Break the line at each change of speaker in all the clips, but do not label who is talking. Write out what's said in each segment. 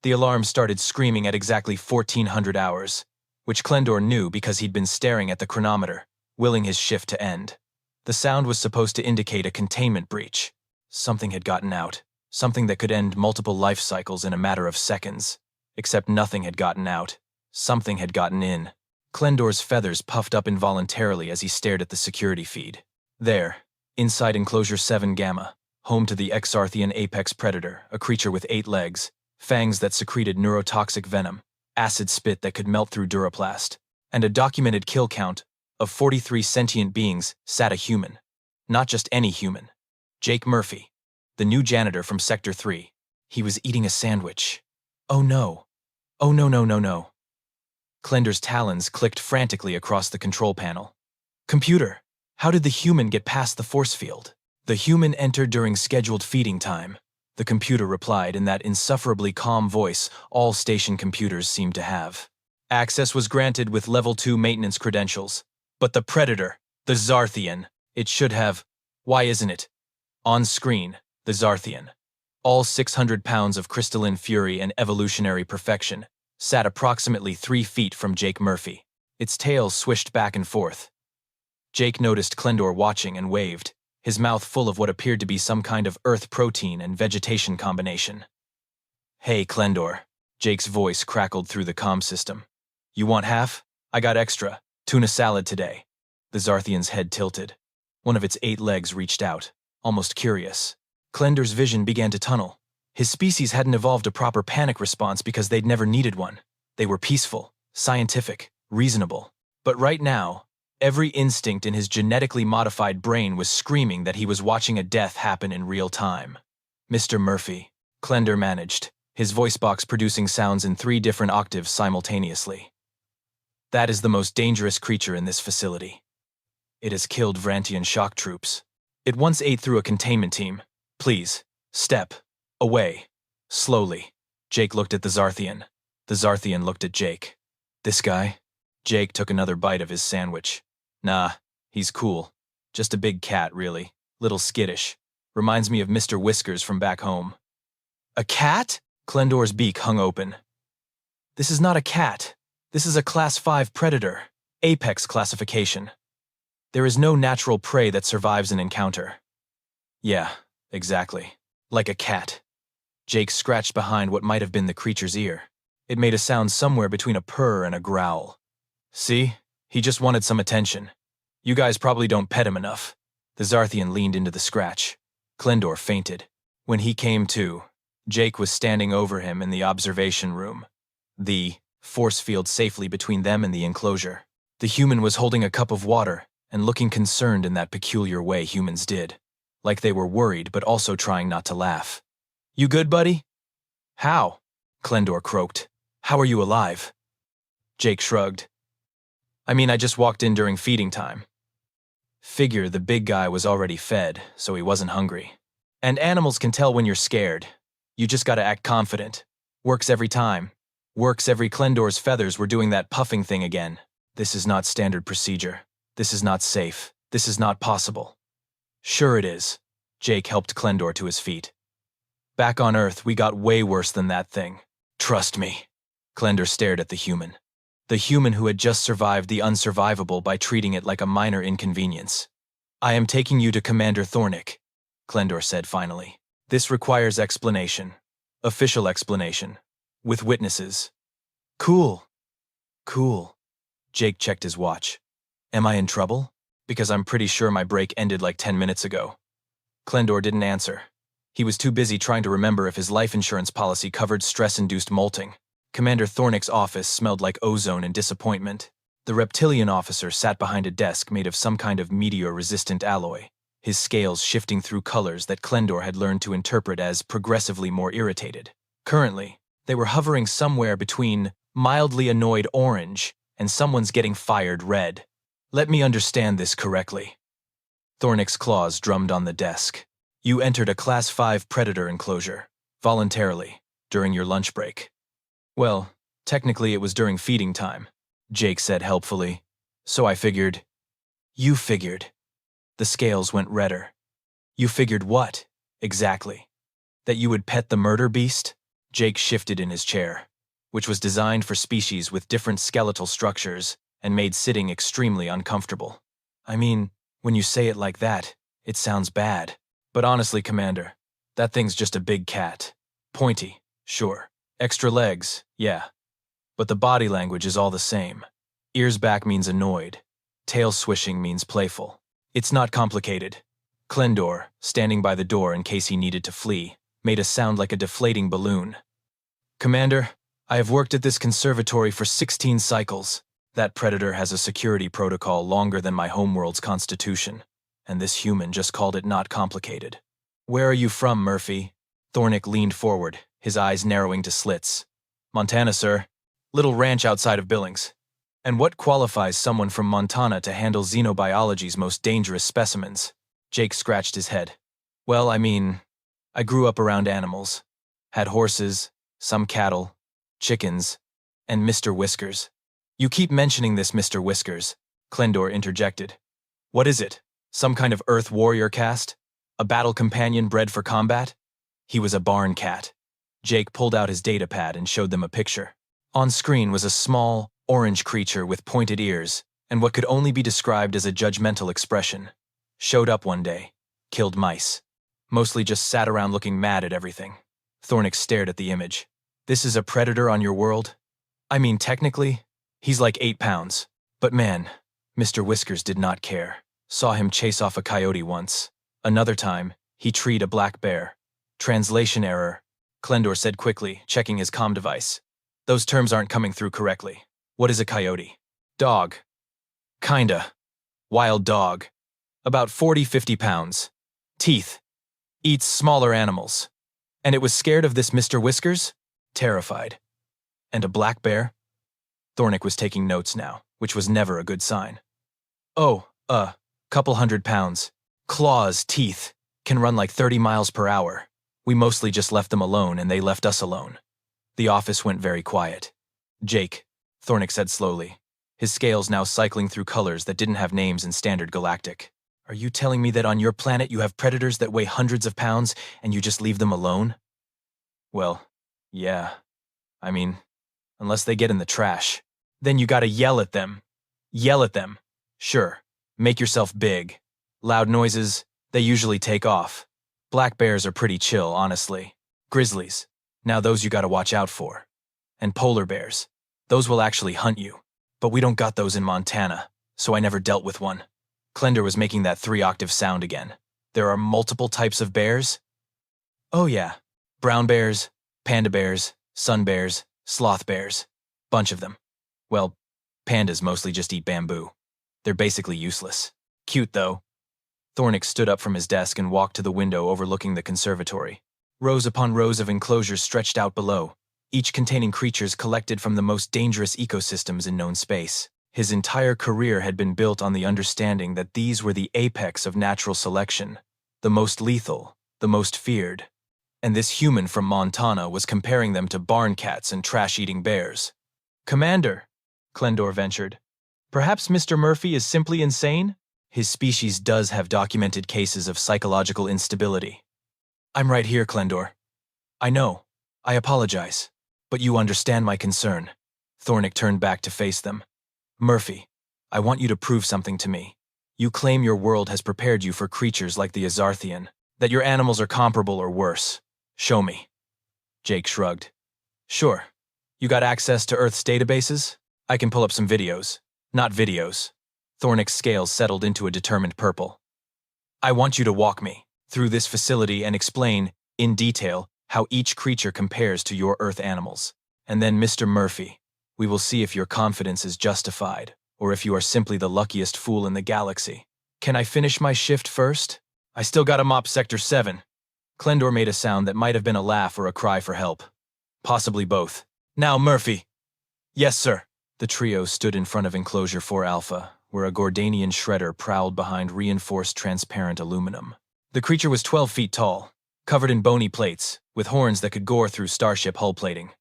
The alarm started screaming at exactly 1400 hours, which Klendor knew because he'd been staring at the chronometer, willing his shift to end. The sound was supposed to indicate a containment breach. Something had gotten out, something that could end multiple life cycles in a matter of seconds. Except nothing had gotten out. Something had gotten in. Klendor's feathers puffed up involuntarily as he stared at the security feed. There, inside Enclosure 7 Gamma, home to the Exarthian apex predator, a creature with 8 legs, fangs that secreted neurotoxic venom, acid spit that could melt through duroplast, and a documented kill count of 43 sentient beings, sat a human. Not just any human. Jake Murphy, the new janitor from Sector 3. He was eating a sandwich. Oh no. Oh no no no no. Klendor's talons clicked frantically across the control panel. Computer, how did the human get past the force field? The human entered during scheduled feeding time. The computer replied in that insufferably calm voice all station computers seemed to have. Access was granted with Level 2 maintenance credentials. But the predator, the Zarthian, it should have. Why isn't it? On screen, the Zarthian, all 600 pounds of crystalline fury and evolutionary perfection, sat approximately 3 feet from Jake Murphy. Its tail swished back and forth. Jake noticed Klendor watching and waved, his mouth full of what appeared to be some kind of earth protein and vegetation combination. Hey, Klendor, Jake's voice crackled through the comm system. You want half? I got extra. Tuna salad today. The Zarthian's head tilted. One of its 8 legs reached out, almost curious. Klendor's vision began to tunnel. His species hadn't evolved a proper panic response because they'd never needed one. They were peaceful, scientific, reasonable. But right now, every instinct in his genetically modified brain was screaming that he was watching a death happen in real time. Mr. Murphy, Klendor managed, his voice box producing sounds in 3 different octaves simultaneously. That is the most dangerous creature in this facility. It has killed Vrantian shock troops. It once ate through a containment team. Please, step away. Slowly. Jake looked at the Zarthian. The Zarthian looked at Jake. This guy? Jake took another bite of his sandwich. Nah, he's cool. Just a big cat, really. Little skittish. Reminds me of Mr. Whiskers from back home. A cat? Klendor's beak hung open. This is not a cat. This is a Class 5 predator. Apex classification. There is no natural prey that survives an encounter. Yeah, exactly. Like a cat. Jake scratched behind what might have been the creature's ear. It made a sound somewhere between a purr and a growl. See? He just wanted some attention. You guys probably don't pet him enough. The Zarthian leaned into the scratch. Klendor fainted. When he came to, Jake was standing over him in the observation room. The force field safely between them and the enclosure. The human was holding a cup of water and looking concerned in that peculiar way humans did. Like they were worried but also trying not to laugh. You good, buddy? How? Klendor croaked. How are you alive? Jake shrugged. I mean, I just walked in during feeding time. Figure the big guy was already fed, so he wasn't hungry. And animals can tell when you're scared. You just gotta act confident. Works every time. Works every. Klendor's feathers were doing that puffing thing again. This is not standard procedure. This is not safe. This is not possible. Sure it is. Jake helped Klendor to his feet. Back on Earth, we got way worse than that thing. Trust me. Klendor stared at the human. The human who had just survived the unsurvivable by treating it like a minor inconvenience. I am taking you to Commander Thornick, Klendor said finally. This requires explanation. Official explanation. With witnesses. Cool. Cool. Jake checked his watch. Am I in trouble? Because I'm pretty sure my break ended like 10 minutes ago. Klendor didn't answer. He was too busy trying to remember if his life insurance policy covered stress-induced molting. Commander Thornick's office smelled like ozone and disappointment. The reptilian officer sat behind a desk made of some kind of meteor-resistant alloy, his scales shifting through colors that Klendor had learned to interpret as progressively more irritated. Currently, they were hovering somewhere between mildly annoyed orange and someone's getting fired red. Let me understand this correctly. Thornick's claws drummed on the desk. You entered a Class 5 predator enclosure, voluntarily, during your lunch break. Well, technically it was during feeding time, Jake said helpfully. So I figured. You figured. The scales went redder. You figured what, exactly? That you would pet the murder beast? Jake shifted in his chair, which was designed for species with different skeletal structures and made sitting extremely uncomfortable. I mean, when you say it like that, it sounds bad. But honestly, Commander, that thing's just a big cat. Pointy, sure. Extra legs, yeah. But the body language is all the same. Ears back means annoyed. Tail swishing means playful. It's not complicated. Klendor, standing by the door in case he needed to flee, made a sound like a deflating balloon. Commander, I have worked at this conservatory for 16 cycles. That predator has a security protocol longer than my homeworld's constitution, and this human just called it not complicated. Where are you from, Murphy? Thornick leaned forward, his eyes narrowing to slits. Montana, sir. Little ranch outside of Billings. And what qualifies someone from Montana to handle xenobiology's most dangerous specimens? Jake scratched his head. Well, I mean, I grew up around animals. Had horses, some cattle, chickens, and Mr. Whiskers. You keep mentioning this Mr. Whiskers, Klendor interjected. What is it? Some kind of Earth warrior caste? A battle companion bred for combat? He was a barn cat. Jake pulled out his datapad and showed them a picture. On screen was a small, orange creature with pointed ears and what could only be described as a judgmental expression. Showed up one day, killed mice. Mostly just sat around looking mad at everything. Thornick stared at the image. This is a predator on your world? I mean, technically, he's like 8 pounds. But man, Mr. Whiskers did not care. Saw him chase off a coyote once. Another time, he treed a black bear. Translation error, Klendor said quickly, checking his comm device. Those terms aren't coming through correctly. What is a coyote? Dog. Kinda. Wild dog. About 40-50 pounds. Teeth. Eats smaller animals. And it was scared of this Mr. Whiskers? Terrified. And a black bear? Thornick was taking notes now, which was never a good sign. Oh, couple 100 pounds. Claws, teeth. Can run like 30 miles per hour. We mostly just left them alone and they left us alone. The office went very quiet. Jake, Thornick said slowly, his scales now cycling through colors that didn't have names in standard galactic. Are you telling me that on your planet you have predators that weigh hundreds of pounds and you just leave them alone? Well, yeah. I mean, unless they get in the trash. Then you gotta yell at them. Yell at them. Sure. Make yourself big. Loud noises, they usually take off. Black bears are pretty chill, honestly. Grizzlies. Now those you gotta watch out for. And polar bears. Those will actually hunt you. But we don't got those in Montana, so I never dealt with one. Klendor was making that 3-octave sound again. There are multiple types of bears? Oh yeah. Brown bears, panda bears, sun bears, sloth bears. Bunch of them. Well, pandas mostly just eat bamboo. They're basically useless. Cute, though. Thornick stood up from his desk and walked to the window overlooking the conservatory. Rows upon rows of enclosures stretched out below, each containing creatures collected from the most dangerous ecosystems in known space. His entire career had been built on the understanding that these were the apex of natural selection, the most lethal, the most feared. And this human from Montana was comparing them to barn cats and trash-eating bears. Commander, Klendor ventured, perhaps Mr. Murphy is simply insane? His species does have documented cases of psychological instability. I'm right here, Klendor. I know. I apologize. But you understand my concern. Thornick turned back to face them. Murphy, I want you to prove something to me. You claim your world has prepared you for creatures like the Azarthian, that your animals are comparable or worse. Show me. Jake shrugged. Sure. You got access to Earth's databases? I can pull up some videos. Not videos. Thornick's scales settled into a determined purple. I want you to walk me through this facility and explain, in detail, how each creature compares to your Earth animals. And then, Mr. Murphy, we will see if your confidence is justified, or if you are simply the luckiest fool in the galaxy. Can I finish my shift first? I still gotta mop Sector 7. Klendor made a sound that might have been a laugh or a cry for help. Possibly both. Now, Murphy. Yes, sir. The trio stood in front of Enclosure 4 Alpha, where a Gordanian shredder prowled behind reinforced transparent aluminum. The creature was 12 feet tall, covered in bony plates, with horns that could gore through starship hull plating.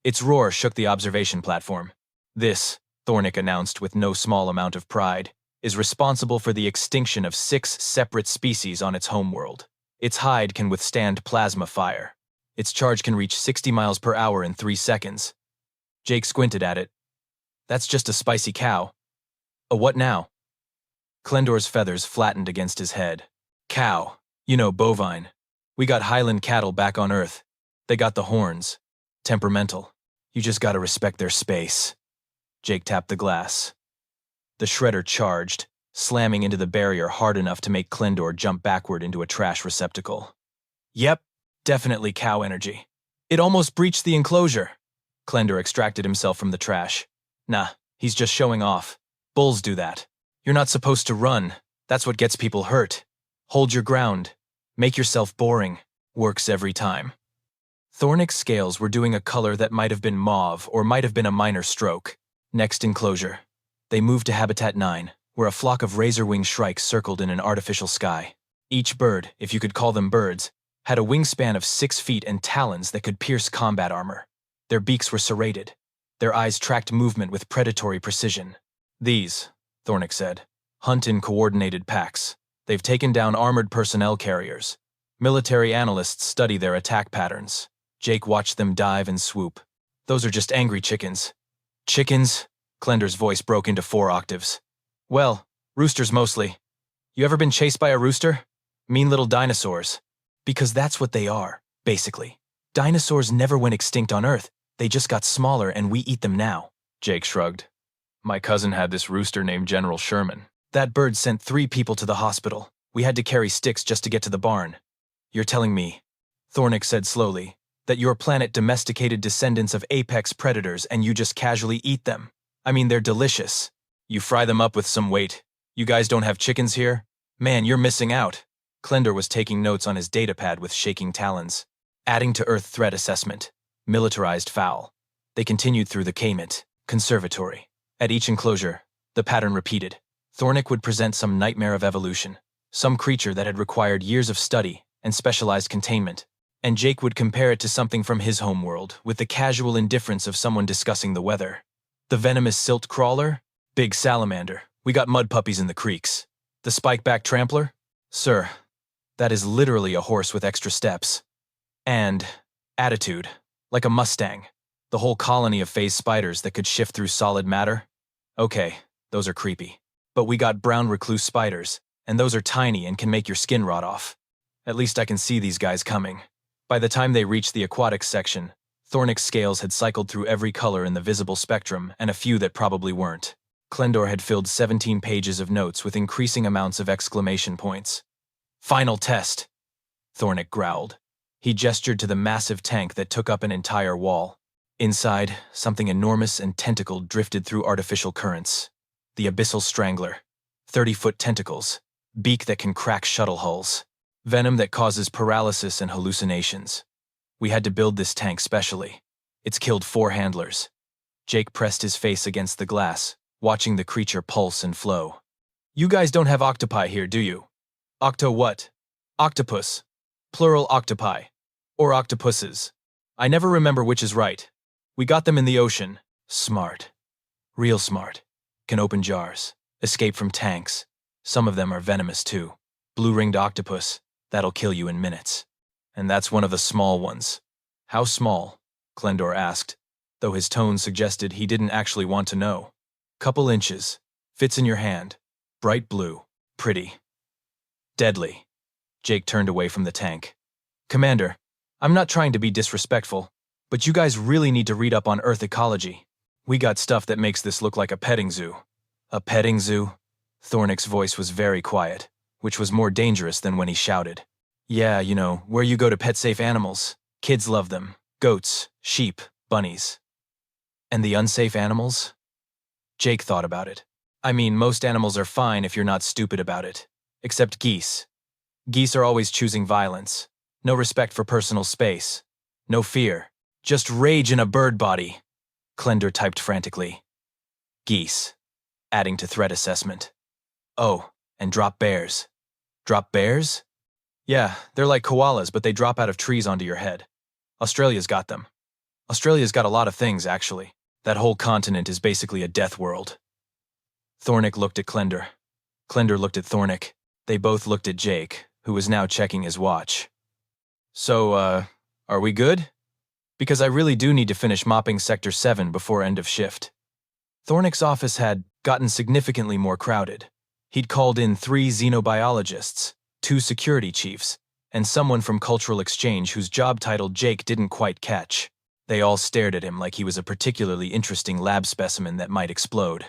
Its roar shook the observation platform. This, Thornick announced with no small amount of pride, is responsible for the extinction of 6 separate species on its homeworld. Its hide can withstand plasma fire. Its charge can reach 60 miles per hour in 3 seconds. Jake squinted at it. That's just a spicy cow. A what now? Klendor's feathers flattened against his head. Cow. You know, bovine. We got Highland cattle back on Earth. They got the horns. Temperamental. You just gotta respect their space. Jake tapped the glass. The shredder charged, slamming into the barrier hard enough to make Klendor jump backward into a trash receptacle. Yep, definitely cow energy. It almost breached the enclosure. Klendor extracted himself from the trash. Nah, he's just showing off. Bulls do that. You're not supposed to run. That's what gets people hurt. Hold your ground. Make yourself boring. Works every time. Thornick's scales were doing a color that might have been mauve or might have been a minor stroke. Next enclosure. They moved to Habitat 9, where a flock of razor-winged shrikes circled in an artificial sky. Each bird, if you could call them birds, had a wingspan of 6 feet and talons that could pierce combat armor. Their beaks were serrated. Their eyes tracked movement with predatory precision. These, Thornick said, hunt in coordinated packs. They've taken down armored personnel carriers. Military analysts study their attack patterns. Jake watched them dive and swoop. Those are just angry chickens. Chickens? Klendor's voice broke into 4 octaves. Well, roosters mostly. You ever been chased by a rooster? Mean little dinosaurs. Because that's what they are, basically. Dinosaurs never went extinct on Earth. They just got smaller and we eat them now. Jake shrugged. My cousin had this rooster named General Sherman. That bird sent 3 people to the hospital. We had to carry sticks just to get to the barn. You're telling me, Thornick said slowly, that your planet domesticated descendants of apex predators and you just casually eat them? I mean, they're delicious. You fry them up with some weight. You guys don't have chickens here? Man, you're missing out. Klendor was taking notes on his datapad with shaking talons. Adding to Earth threat assessment. Militarized fowl. They continued through the K-Mint, conservatory. At each enclosure, the pattern repeated. Thornick would present some nightmare of evolution, some creature that had required years of study and specialized containment, and Jake would compare it to something from his homeworld with the casual indifference of someone discussing the weather. The venomous silt crawler? Big salamander. We got mud puppies in the creeks. The spike-back trampler? Sir, that is literally a horse with extra steps. And attitude, like a Mustang. The whole colony of phase spiders that could shift through solid matter? Okay, those are creepy. But we got brown recluse spiders, and those are tiny and can make your skin rot off. At least I can see these guys coming. By the time they reached the aquatics section, Thornick's scales had cycled through every color in the visible spectrum and a few that probably weren't. Klendor had filled 17 pages of notes with increasing amounts of exclamation points. Final test, Thornick growled. He gestured to the massive tank that took up an entire wall. Inside, something enormous and tentacled drifted through artificial currents. The abyssal strangler. 30-foot tentacles. Beak that can crack shuttle hulls. Venom that causes paralysis and hallucinations. We had to build this tank specially. It's killed 4 handlers. Jake pressed his face against the glass, watching the creature pulse and flow. You guys don't have octopi here, do you? Octo what? Octopus. Plural octopi. Or octopuses. I never remember which is right. We got them in the ocean. Smart. Real smart. Can open jars. Escape from tanks. Some of them are venomous too. Blue-ringed octopus. That'll kill you in minutes. And that's one of the small ones. How small? Klendor asked, though his tone suggested he didn't actually want to know. Couple inches. Fits in your hand. Bright blue. Pretty. Deadly. Jake turned away from the tank. Commander, I'm not trying to be disrespectful, but you guys really need to read up on Earth ecology. We got stuff that makes this look like a petting zoo. A petting zoo? Thornick's voice was very quiet, which was more dangerous than when he shouted. Yeah, you know, where you go to pet safe animals. Kids love them. Goats, sheep, bunnies. And the unsafe animals? Jake thought about it. I mean, most animals are fine if you're not stupid about it. Except geese. Geese are always choosing violence. No respect for personal space. No fear. Just rage in a bird body. Klendor typed frantically. Geese. Adding to threat assessment. Oh, and drop bears. Drop bears? Yeah, they're like koalas, but they drop out of trees onto your head. Australia's got them. Australia's got a lot of things, actually. That whole continent is basically a death world. Thornick looked at Klendor. Klendor looked at Thornick. They both looked at Jake, who was now checking his watch. So, Are we good? Because I really do need to finish mopping Sector 7 before end of shift. Thornick's office had gotten significantly more crowded. He'd called in 3 xenobiologists, 2 security chiefs, and someone from cultural exchange whose job title Jake didn't quite catch. They all stared at him like he was a particularly interesting lab specimen that might explode.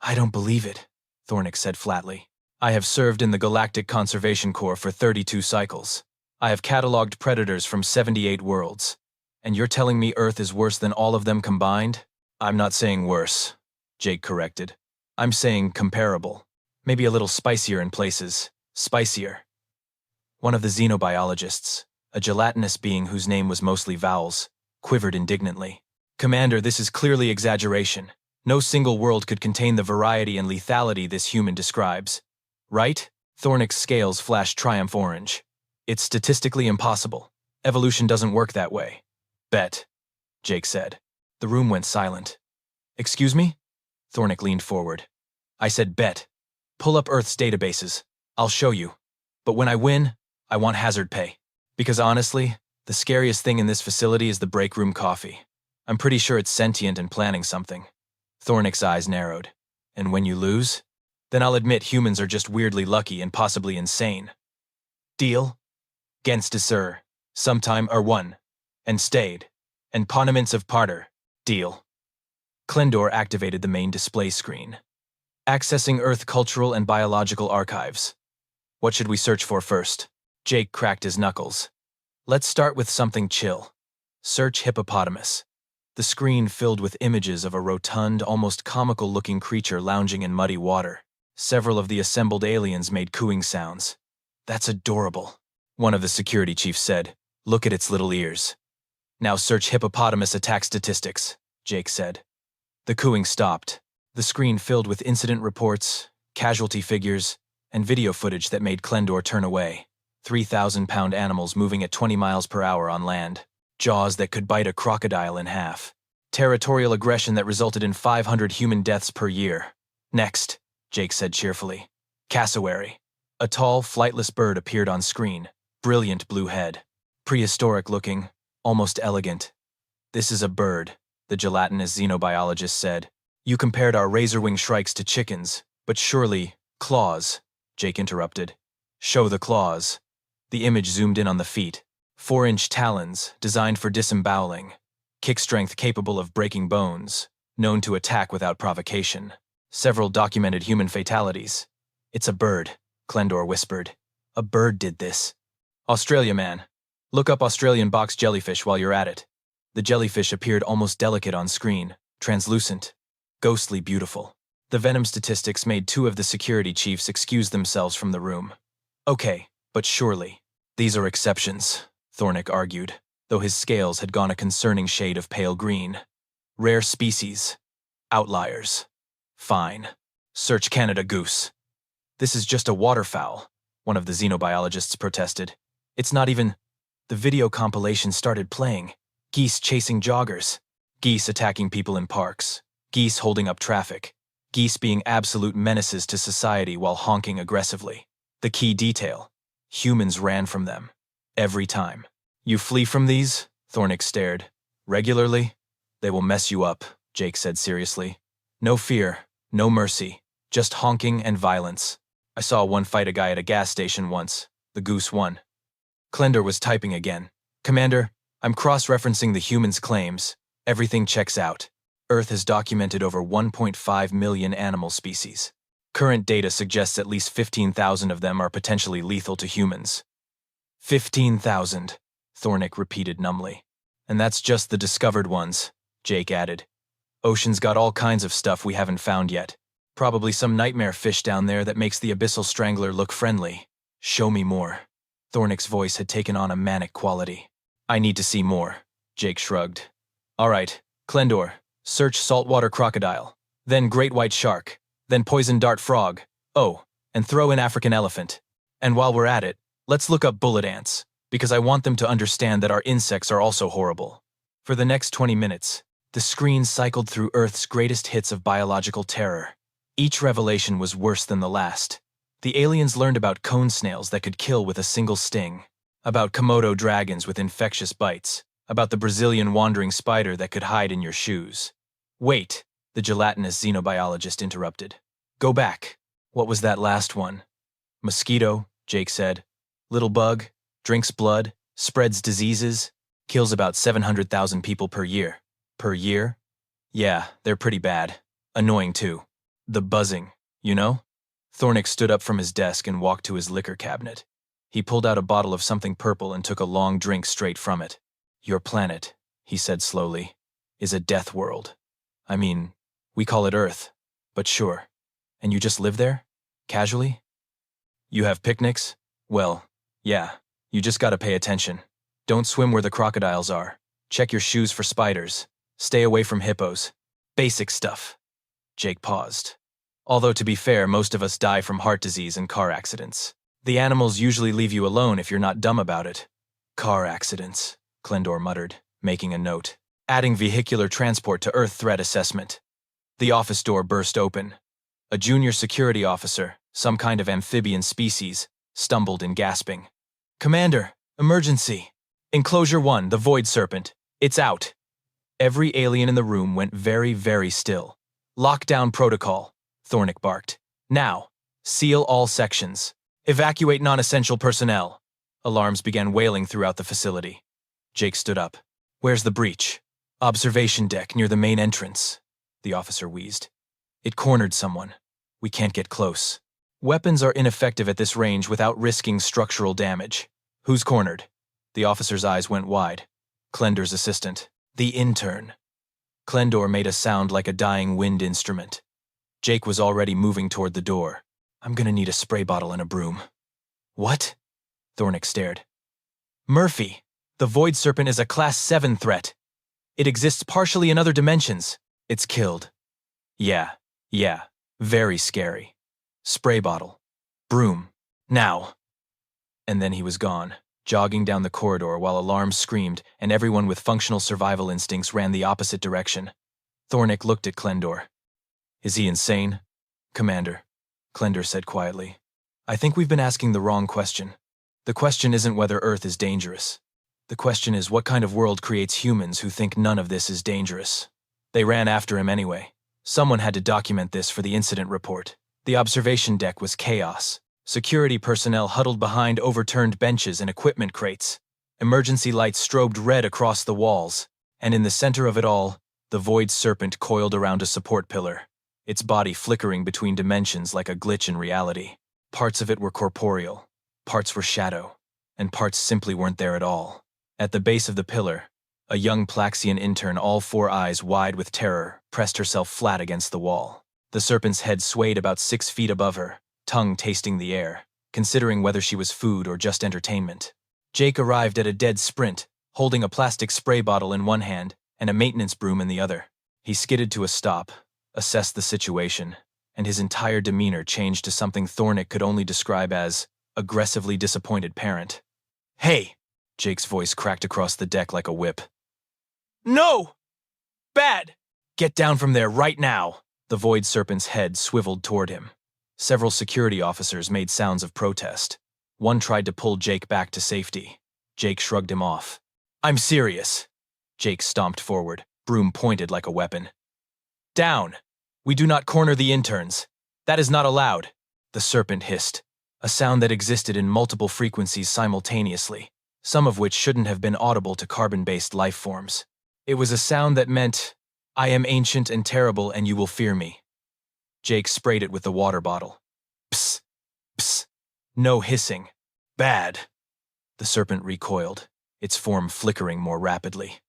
I don't believe it, Thornick said flatly. I have served in the Galactic Conservation Corps for 32 cycles. I have cataloged predators from 78 worlds. And you're telling me Earth is worse than all of them combined? I'm not saying worse, Jake corrected. I'm saying comparable. Maybe a little spicier in places. Spicier. One of the xenobiologists, a gelatinous being whose name was mostly vowels, quivered indignantly. Commander, this is clearly exaggeration. No single world could contain the variety and lethality this human describes. Right? Thornick's scales flashed triumph orange. It's statistically impossible. Evolution doesn't work that way. Bet, Jake said. The room went silent. Excuse me? Thornick leaned forward. I said bet. Pull up Earth's databases. I'll show you. But when I win, I want hazard pay. Because honestly, the scariest thing in this facility is the break room coffee. I'm pretty sure it's sentient and planning something. Thornick's eyes narrowed. And when you lose? Then I'll admit humans are just weirdly lucky and possibly insane. Deal? Genste sir. Sometime or won. And stayed. And poniments of parter. Deal. Klendor activated the main display screen. Accessing Earth cultural and biological archives. What should we search for first? Jake cracked his knuckles. Let's start with something chill. Search hippopotamus. The screen filled with images of a rotund, almost comical-looking creature lounging in muddy water. Several of the assembled aliens made cooing sounds. That's adorable, one of the security chiefs said. Look at its little ears. Now search hippopotamus attack statistics, Jake said. The cooing stopped. The screen filled with incident reports, casualty figures, and video footage that made Klendor turn away. 3,000-pound animals moving at 20 miles per hour on land. Jaws that could bite a crocodile in half. Territorial aggression that resulted in 500 human deaths per year. Next, Jake said cheerfully. Cassowary. A tall, flightless bird appeared on screen. Brilliant blue head. Prehistoric looking, almost elegant. This is a bird, the gelatinous xenobiologist said. You compared our razor-wing shrikes to chickens, but surely, claws, Jake interrupted. Show the claws. The image zoomed in on the feet. 4-inch talons, designed for disemboweling. Kick strength capable of breaking bones. Known to attack without provocation. Several documented human fatalities. It's a bird, Klendor whispered. A bird did this. Australia, man. Look up Australian box jellyfish while you're at it. The jellyfish appeared almost delicate on screen, translucent, ghostly beautiful. The venom statistics made 2 of the security chiefs excuse themselves from the room. Okay, but surely. These are exceptions, Thornick argued, though his scales had gone a concerning shade of pale green. Rare species. Outliers. Fine. Search Canada goose. This is just a waterfowl, one of the xenobiologists protested. It's not even... The video compilation started playing. Geese chasing joggers. Geese attacking people in parks. Geese holding up traffic. Geese being absolute menaces to society while honking aggressively. The key detail. Humans ran from them. Every time. You flee from these? Thornick stared. Regularly? They will mess you up, Jake said seriously. No fear, no mercy, just honking and violence. I saw one fight a guy at a gas station once. The goose won. Klendor was typing again. Commander, I'm cross-referencing the humans' claims. Everything checks out. Earth has documented over 1.5 million animal species. Current data suggests at least 15,000 of them are potentially lethal to humans. 15,000, Thornick repeated numbly. And that's just the discovered ones, Jake added. Ocean's got all kinds of stuff we haven't found yet. Probably some nightmare fish down there that makes the abyssal strangler look friendly. Show me more. Thornick's voice had taken on a manic quality. I need to see more, Jake shrugged. All right, Klendor, search saltwater crocodile, then great white shark, then poison dart frog, oh, and throw in African elephant. And while we're at it, let's look up bullet ants, because I want them to understand that our insects are also horrible. For the next 20 minutes, the screen cycled through Earth's greatest hits of biological terror. Each revelation was worse than the last. The aliens learned about cone snails that could kill with a single sting, About Komodo dragons with infectious bites. About the Brazilian wandering spider that could hide in your shoes. Wait, the gelatinous xenobiologist interrupted. Go back. What was that last one? Mosquito, Jake said. Little bug, drinks blood, spreads diseases, kills about 700,000 people per year. Per year? Yeah, they're pretty bad. Annoying too. The buzzing, you know? Thornick stood up from his desk and walked to his liquor cabinet. He pulled out a bottle of something purple and took a long drink straight from it. Your planet, he said slowly, is a death world. I mean, we call it Earth, but sure. And you just live there? Casually? You have picnics? Well, yeah, you just gotta pay attention. Don't swim where the crocodiles are. Check your shoes for spiders. Stay away from hippos. Basic stuff. Jake paused. Although to be fair, most of us die from heart disease and car accidents. The animals usually leave you alone if you're not dumb about it. Car accidents, Klendor muttered, making a note. Adding vehicular transport to Earth threat assessment. The office door burst open. A junior security officer, some kind of amphibian species, stumbled in gasping. Commander, emergency. Enclosure 1, the Void Serpent. It's out. Every alien in the room went very, very still. Lockdown protocol, Thornick barked. Now, seal all sections. Evacuate non-essential personnel. Alarms began wailing throughout the facility. Jake stood up. Where's the breach? Observation deck near the main entrance, the officer wheezed. It cornered someone. We can't get close. Weapons are ineffective at this range without risking structural damage. Who's cornered? The officer's eyes went wide. Klendor's assistant. The intern. Klendor made a sound like a dying wind instrument. Jake was already moving toward the door. I'm gonna need a spray bottle and a broom. What? Thornick stared. Murphy, the Void Serpent is a Class 7 threat. It exists partially in other dimensions. It's killed. Yeah, very scary. Spray bottle. Broom. Now. And then he was gone, jogging down the corridor while alarms screamed and everyone with functional survival instincts ran the opposite direction. Thornick looked at Klendor. Is he insane? Commander, Klendor said quietly. I think we've been asking the wrong question. The question isn't whether Earth is dangerous. The question is what kind of world creates humans who think none of this is dangerous. They ran after him anyway. Someone had to document this for the incident report. The observation deck was chaos. Security personnel huddled behind overturned benches and equipment crates. Emergency lights strobed red across the walls. And in the center of it all, the Void Serpent coiled around a support pillar, its body flickering between dimensions like a glitch in reality. Parts of it were corporeal, parts were shadow, and parts simply weren't there at all. At the base of the pillar, a young Plaxian intern, all four eyes wide with terror, pressed herself flat against the wall. The serpent's head swayed about 6 feet above her, tongue tasting the air, considering whether she was food or just entertainment. Jake arrived at a dead sprint, holding a plastic spray bottle in one hand and a maintenance broom in the other. He skidded to a stop, assessed the situation, and his entire demeanor changed to something Thornick could only describe as aggressively disappointed parent. Hey! Jake's voice cracked across the deck like a whip. No! Bad! Get down from there right now! The Void Serpent's head swiveled toward him. Several security officers made sounds of protest. One tried to pull Jake back to safety. Jake shrugged him off. I'm serious. Jake stomped forward, broom pointed like a weapon. Down! We do not corner the interns. That is not allowed, the serpent hissed, a sound that existed in multiple frequencies simultaneously, some of which shouldn't have been audible to carbon-based life forms. It was a sound that meant, I am ancient and terrible and you will fear me. Jake sprayed it with the water bottle. Psst, psst, no hissing. Bad. The serpent recoiled, its form flickering more rapidly.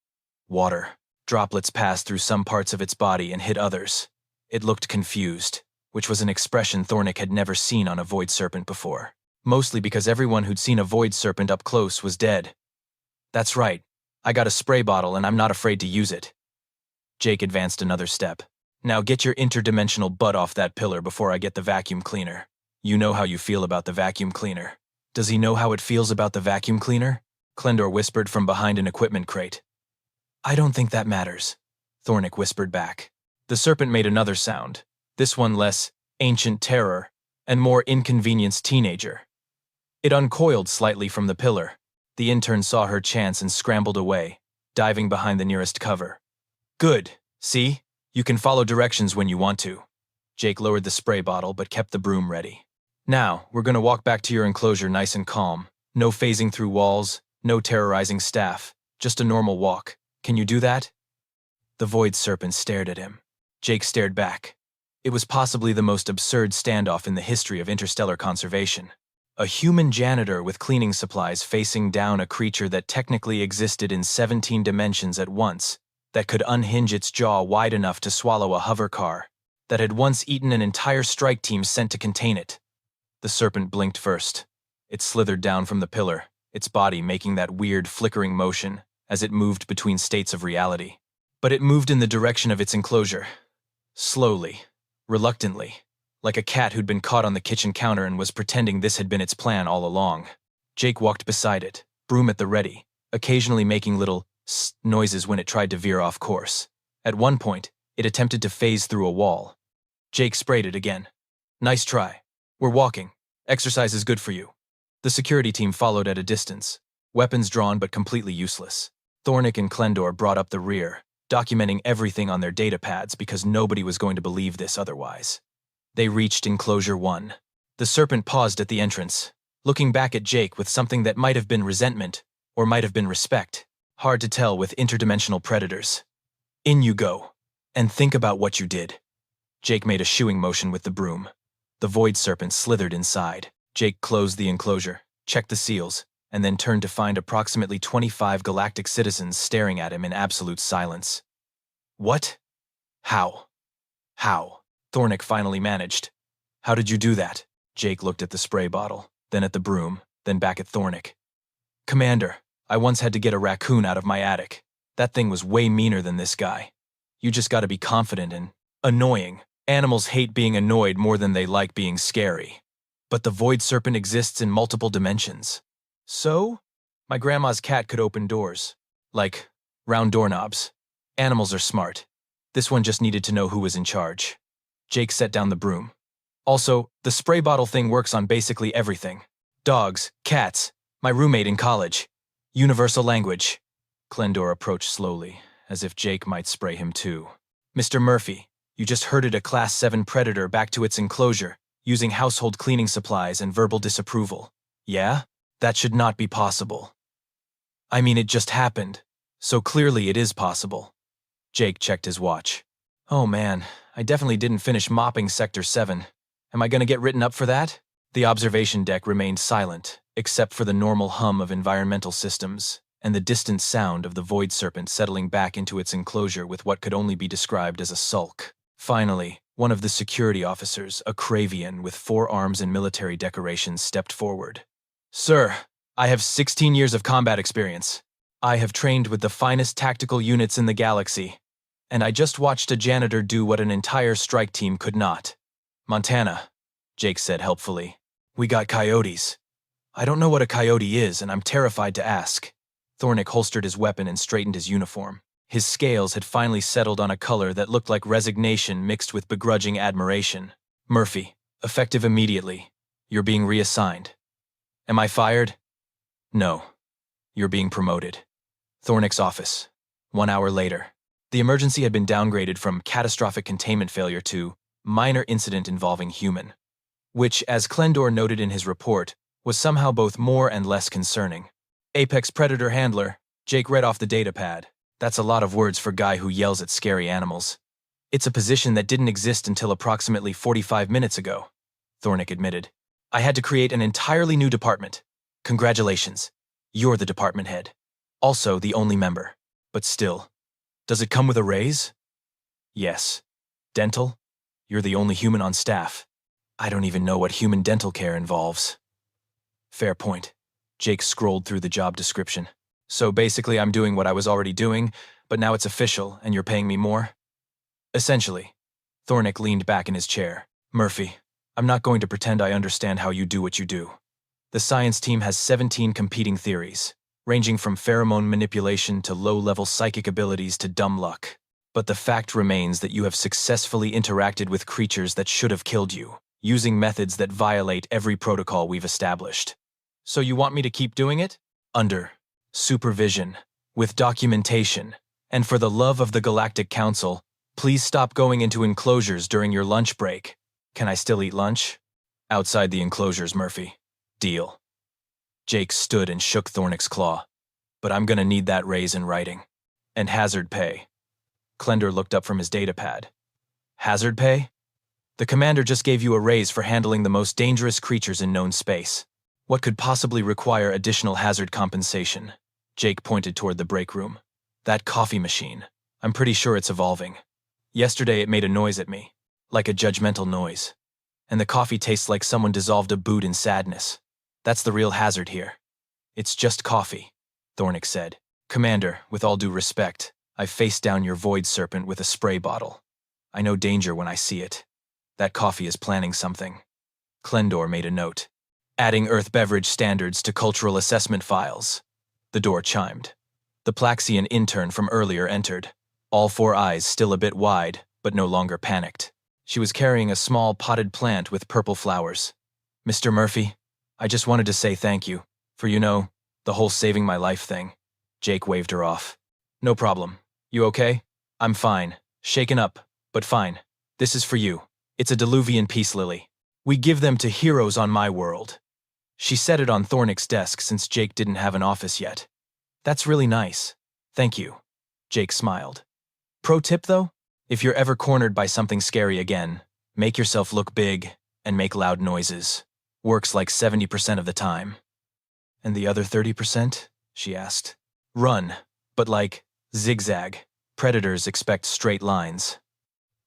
Water. Droplets passed through some parts of its body and hit others. It looked confused, which was an expression Thornick had never seen on a Void Serpent before, mostly because everyone who'd seen a Void Serpent up close was dead. That's right, I got a spray bottle and I'm not afraid to use it. Jake advanced another step. Now get your interdimensional butt off that pillar before I get the vacuum cleaner. You know how you feel about the vacuum cleaner. Does he know how it feels about the vacuum cleaner? Klendor whispered from behind an equipment crate. I don't think that matters, Thornick whispered back. The serpent made another sound, this one less ancient terror and more inconvenienced teenager. It uncoiled slightly from the pillar. The intern saw her chance and scrambled away, diving behind the nearest cover. Good. See? You can follow directions when you want to. Jake lowered the spray bottle but kept the broom ready. Now, we're going to walk back to your enclosure nice and calm. No phasing through walls, no terrorizing staff. Just a normal walk. Can you do that? The void serpent stared at him. Jake stared back. It was possibly the most absurd standoff in the history of interstellar conservation. A human janitor with cleaning supplies facing down a creature that technically existed in 17 dimensions at once, that could unhinge its jaw wide enough to swallow a hover car, that had once eaten an entire strike team sent to contain it. The serpent blinked first. It slithered down from the pillar, its body making that weird flickering motion as it moved between states of reality. But it moved in the direction of its enclosure. Slowly, reluctantly, like a cat who'd been caught on the kitchen counter and was pretending this had been its plan all along. Jake walked beside it, broom at the ready, occasionally making little noises when it tried to veer off course. At one point, it attempted to phase through a wall. Jake sprayed it again. Nice try. We're walking. Exercise is good for you. The security team followed at a distance, weapons drawn but completely useless. Thornick and Klendor brought up the rear, documenting everything on their data pads because nobody was going to believe this otherwise. They reached enclosure 1. The serpent paused at the entrance, looking back at Jake with something that might have been resentment or might have been respect. Hard to tell with interdimensional predators. In you go, and think about what you did. Jake made a shooing motion with the broom. The void serpent slithered inside. Jake closed the enclosure, checked the seals, and then turned to find approximately 25 galactic citizens staring at him in absolute silence. What? How? Thornick finally managed. How did you do that? Jake looked at the spray bottle, then at the broom, then back at Thornick. Commander, I once had to get a raccoon out of my attic. That thing was way meaner than this guy. You just gotta be confident and annoying. Animals hate being annoyed more than they like being scary. But the void serpent exists in multiple dimensions. So? My grandma's cat could open doors. Like, round doorknobs. Animals are smart. This one just needed to know who was in charge. Jake set down the broom. Also, the spray bottle thing works on basically everything. Dogs, cats, my roommate in college. Universal language. Klendor approached slowly, as if Jake might spray him too. Mr. Murphy, you just herded a Class 7 predator back to its enclosure, using household cleaning supplies and verbal disapproval. Yeah? That should not be possible. I mean, it just happened, so clearly it is possible. Jake checked his watch. Oh man, I definitely didn't finish mopping Sector 7. Am I gonna get written up for that? The observation deck remained silent, except for the normal hum of environmental systems and the distant sound of the void serpent settling back into its enclosure with what could only be described as a sulk. Finally, one of the security officers, a Cravian with 4 arms and military decorations, stepped forward. Sir, I have 16 years of combat experience. I have trained with the finest tactical units in the galaxy, and I just watched a janitor do what an entire strike team could not. Montana, Jake said helpfully. We got coyotes. I don't know what a coyote is, and I'm terrified to ask. Thornick holstered his weapon and straightened his uniform. His scales had finally settled on a color that looked like resignation mixed with begrudging admiration. Murphy, effective immediately. You're being reassigned. Am I fired? No. You're being promoted. Thornick's office. 1 hour later. The emergency had been downgraded from catastrophic containment failure to minor incident involving human, which, as Klendor noted in his report, was somehow both more and less concerning. Apex Predator Handler, Jake read off the data pad. That's a lot of words for guy who yells at scary animals. It's a position that didn't exist until approximately 45 minutes ago, Thornick admitted. I had to create an entirely new department. Congratulations. You're the department head. Also the only member. But still. Does it come with a raise? Yes. Dental? You're the only human on staff. I don't even know what human dental care involves. Fair point. Jake scrolled through the job description. So basically I'm doing what I was already doing, but now it's official and you're paying me more? Essentially. Thornick leaned back in his chair. Murphy, I'm not going to pretend I understand how you do what you do. The science team has 17 competing theories, ranging from pheromone manipulation to low-level psychic abilities to dumb luck. But the fact remains that you have successfully interacted with creatures that should have killed you, using methods that violate every protocol we've established. So you want me to keep doing it? under supervision, with documentation, and for the love of the Galactic Council, please stop going into enclosures during your lunch break. Can I still eat lunch? Outside the enclosures, Murphy. Deal. Jake stood and shook Thornick's claw. But I'm gonna need that raise in writing. And hazard pay. Klendor looked up from his datapad. Hazard pay? The commander just gave you a raise for handling the most dangerous creatures in known space. What could possibly require additional hazard compensation? Jake pointed toward the break room. That coffee machine. I'm pretty sure it's evolving. Yesterday it made a noise at me. Like a judgmental noise. And the coffee tastes like someone dissolved a boot in sadness. That's the real hazard here. It's just coffee, Thornick said. Commander, with all due respect, I've faced down your void serpent with a spray bottle. I know danger when I see it. That coffee is planning something. Klendor made a note. Adding Earth beverage standards to cultural assessment files. The door chimed. The Plaxian intern from earlier entered. All four eyes still a bit wide, but no longer panicked. She was carrying a small potted plant with purple flowers. Mr. Murphy, I just wanted to say thank you for, the whole saving my life thing. Jake waved her off. No problem. You okay? I'm fine. Shaken up, but fine. This is for you. It's a Diluvian peace lily. We give them to heroes on my world. She set it on Thornick's desk since Jake didn't have an office yet. That's really nice. Thank you. Jake smiled. Pro tip though? If you're ever cornered by something scary again, make yourself look big and make loud noises. Works like 70% of the time. And the other 30%? She asked. Run, but like zigzag. Predators expect straight lines.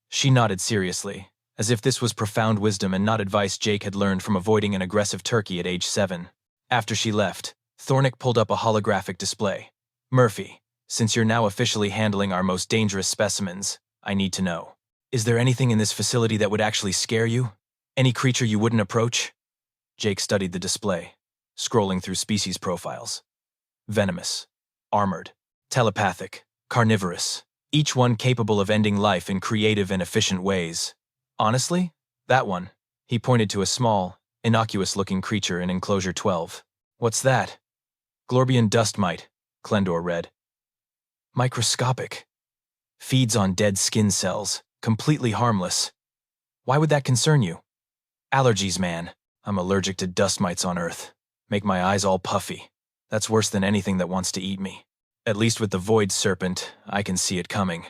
She nodded seriously, as if this was profound wisdom and not advice Jake had learned from avoiding an aggressive turkey at age 7. After she left, Thornick pulled up a holographic display. Murphy, since you're now officially handling our most dangerous specimens, I need to know. Is there anything in this facility that would actually scare you? Any creature you wouldn't approach? Jake studied the display, scrolling through species profiles. Venomous, armored, telepathic, carnivorous, each one capable of ending life in creative and efficient ways. Honestly, that one. He pointed to a small, innocuous-looking creature in enclosure 12. What's that? Glorbian dust mite, Klendor read. Microscopic. Feeds on dead skin cells, completely harmless. Why would that concern you? Allergies, man. I'm allergic to dust mites on Earth. Make my eyes all puffy. That's worse than anything that wants to eat me. At least with the void serpent, I can see it coming.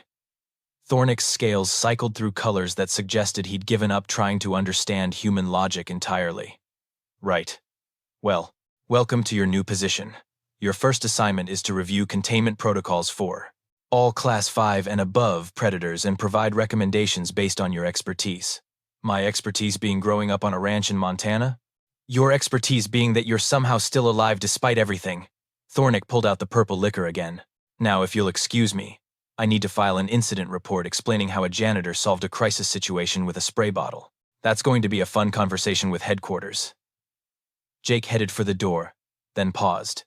Thornick's scales cycled through colors that suggested he'd given up trying to understand human logic entirely. Right. Well, welcome to your new position. Your first assignment is to review containment protocols for all Class 5 and above predators and provide recommendations based on your expertise. My expertise being growing up on a ranch in Montana? Your expertise being that you're somehow still alive despite everything. Thornick pulled out the purple liquor again. Now, if you'll excuse me, I need to file an incident report explaining how a janitor solved a crisis situation with a spray bottle. That's going to be a fun conversation with headquarters. Jake headed for the door, then paused.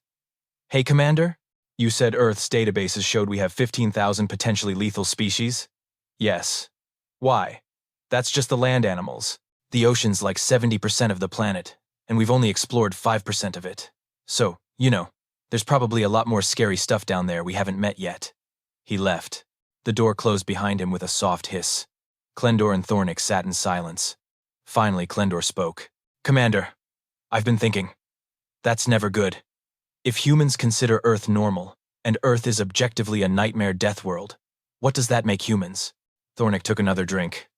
Hey, Commander? You said Earth's databases showed we have 15,000 potentially lethal species? Yes. Why? That's just the land animals. The ocean's like 70% of the planet, and we've only explored 5% of it. So, there's probably a lot more scary stuff down there we haven't met yet. He left. The door closed behind him with a soft hiss. Klendor and Thornick sat in silence. Finally, Klendor spoke. Commander, I've been thinking. That's never good. If humans consider Earth normal, and Earth is objectively a nightmare death world, what does that make humans? Thornick took another drink.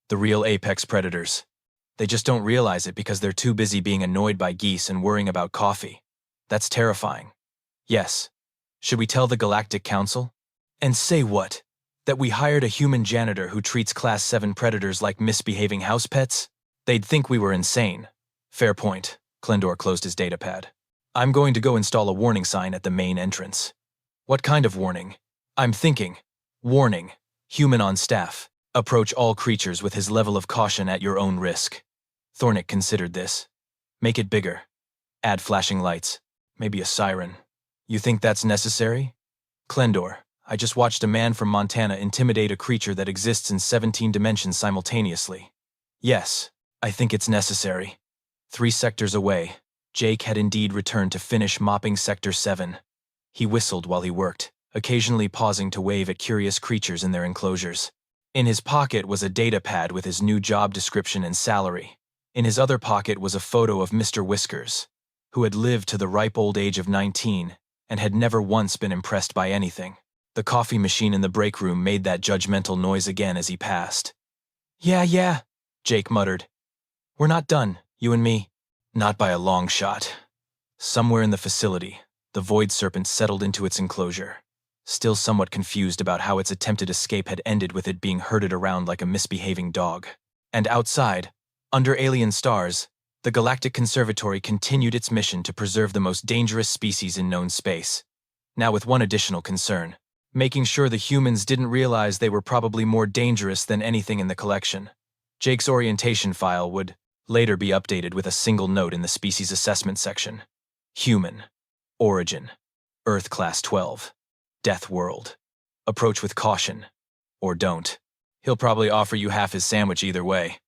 The real apex predators. They just don't realize it because they're too busy being annoyed by geese and worrying about coffee. That's terrifying. Yes. Should we tell the Galactic Council? And say what? That we hired a human janitor who treats Class 7 predators like misbehaving house pets? They'd think we were insane. Fair point. Klendor closed his datapad. I'm going to go install a warning sign at the main entrance. What kind of warning? I'm thinking. Warning. Human on staff. Approach all creatures with his level of caution at your own risk. Thornick considered this. Make it bigger. Add flashing lights. Maybe a siren. You think that's necessary? Klendor, I just watched a man from Montana intimidate a creature that exists in 17 dimensions simultaneously. Yes, I think it's necessary. 3 sectors away, Jake had indeed returned to finish mopping Sector 7. He whistled while he worked, occasionally pausing to wave at curious creatures in their enclosures. In his pocket was a data pad with his new job description and salary. In his other pocket was a photo of Mr. Whiskers, who had lived to the ripe old age of 19 and had never once been impressed by anything. The coffee machine in the break room made that judgmental noise again as he passed. Yeah, Jake muttered. We're not done, you and me. Not by a long shot. Somewhere in the facility, the void serpent settled into its enclosure, still somewhat confused about how its attempted escape had ended with it being herded around like a misbehaving dog. And outside, under alien stars, the Galactic Conservatory continued its mission to preserve the most dangerous species in known space. Now with one additional concern, making sure the humans didn't realize they were probably more dangerous than anything in the collection. Jake's orientation file would later be updated with a single note in the species assessment section. Human. Origin. Earth Class 12. Death World. Approach with caution. Or don't. He'll probably offer you half his sandwich either way.